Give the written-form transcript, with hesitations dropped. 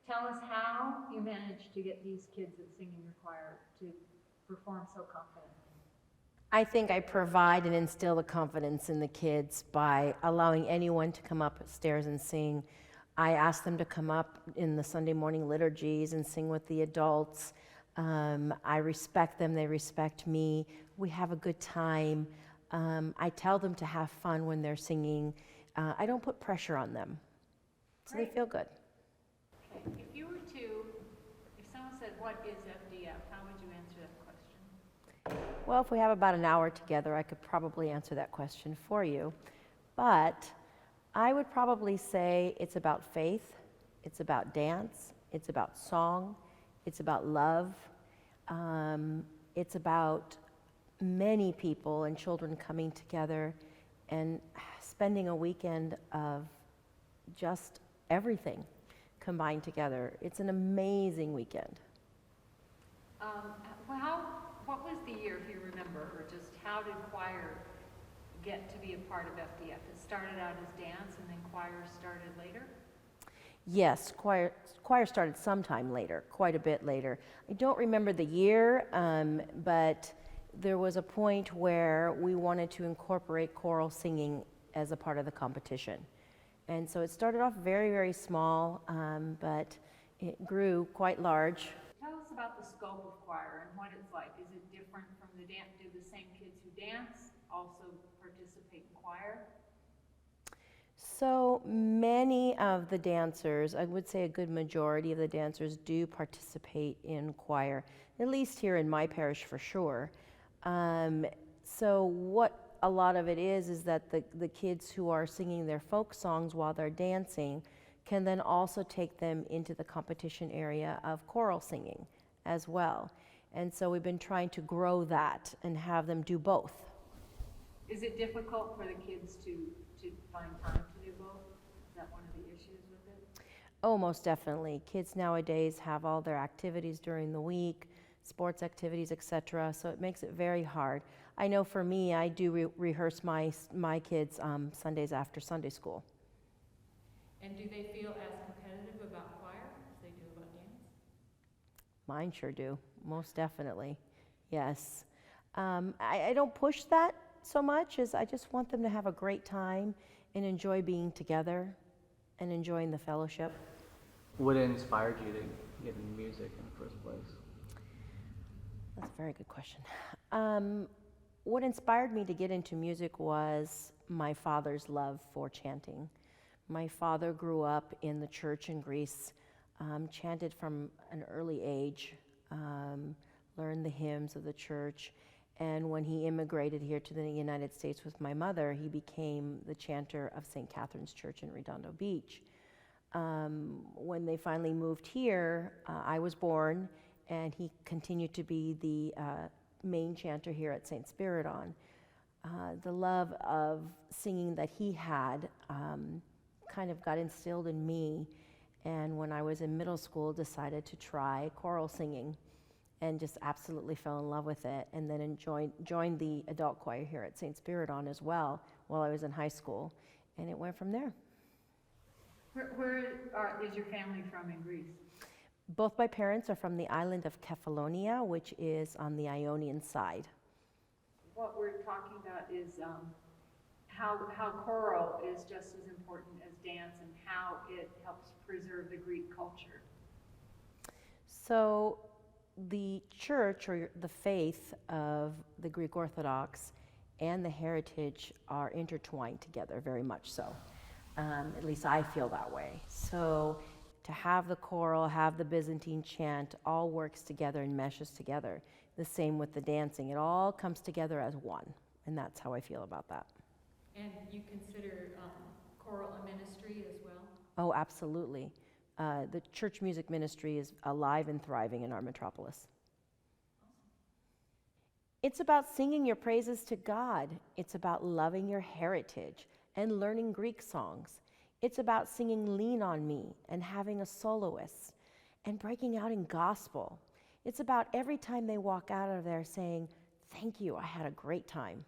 Tell us how you managed to get these kids that sing in your choir to perform so confidently. I think I provide and instill the confidence in the kids by allowing anyone to come upstairs and sing. I ask them to come up in the Sunday morning liturgies and sing with the adults. I respect them, they respect me. We have a good time. I tell them to have fun when they're singing. I don't put pressure on them, so Great. they feel good. Okay. If someone said, what is FDF, how would you answer that question? Well, if we have about an hour together, I could probably answer that question for you. But I would probably say it's about faith, it's about dance, it's about song, it's about love, it's about many people and children coming together and spending a weekend of just everything combined together. It's an amazing weekend. What was the year, if you remember, or just how did choir get to be a part of FDF? It started out as dance and then choir started later? Yes, choir started sometime later, quite a bit later. I don't remember the year, but there was a point where we wanted to incorporate choral singing as a part of the competition. And so it started off very, very small, but it grew quite large. Tell us about the scope of choir and what it's like. Is it different from the dance? Do the same kids who dance also participate in choir? So many of the dancers, I would say a good majority of the dancers do participate in choir, at least here in my parish for sure. So what a lot of it is that the kids who are singing their folk songs while they're dancing can then also take them into the competition area of choral singing as well. And so we've been trying to grow that and have them do both. Is it difficult for the kids to find time to do both? Is that one of the issues with it? Oh, most definitely. Kids nowadays have all their activities during the week, sports activities, etc. So it makes it very hard. I know for me, I do rehearse my kids Sundays after Sunday school. And do they feel as competitive about choir as they do about dance? Mine sure do, most definitely. Yes. I don't push that so much as I just want them to have a great time and enjoy being together and enjoying the fellowship. What inspired you to get into music in the first place? That's a very good question. What inspired me to get into music was my father's love for chanting. My father grew up in the church in Greece, chanted from an early age, learned the hymns of the church, and when he immigrated here to the United States with my mother, he became the chanter of St. Catherine's Church in Redondo Beach. When they finally moved here, I was born, and he continued to be the main chanter here at St. Spyridon. The love of singing that he had kind of got instilled in me, and when I was in middle school, decided to try choral singing and just absolutely fell in love with it, and then joined the adult choir here at St. Spyridon as well while I was in high school, and it went from there. Where is your family from in Greece? Both my parents are from the island of Kefalonia, which is on the Ionian side. What we're talking about is how choral is just as important as dance and how it helps preserve the Greek culture. So the church, or the faith of the Greek Orthodox and the heritage are intertwined together, very much so. At least I feel that way. So to have the choral, have the Byzantine chant, all works together and meshes together. The same with the dancing. It all comes together as one, and that's how I feel about that. And you consider choral a ministry as well? Oh, absolutely. The church music ministry is alive and thriving in our metropolis. It's about singing your praises to God. It's about loving your heritage and learning Greek songs. It's about singing Lean on Me and having a soloist and breaking out in gospel. It's about every time they walk out of there saying, "Thank you, I had a great time."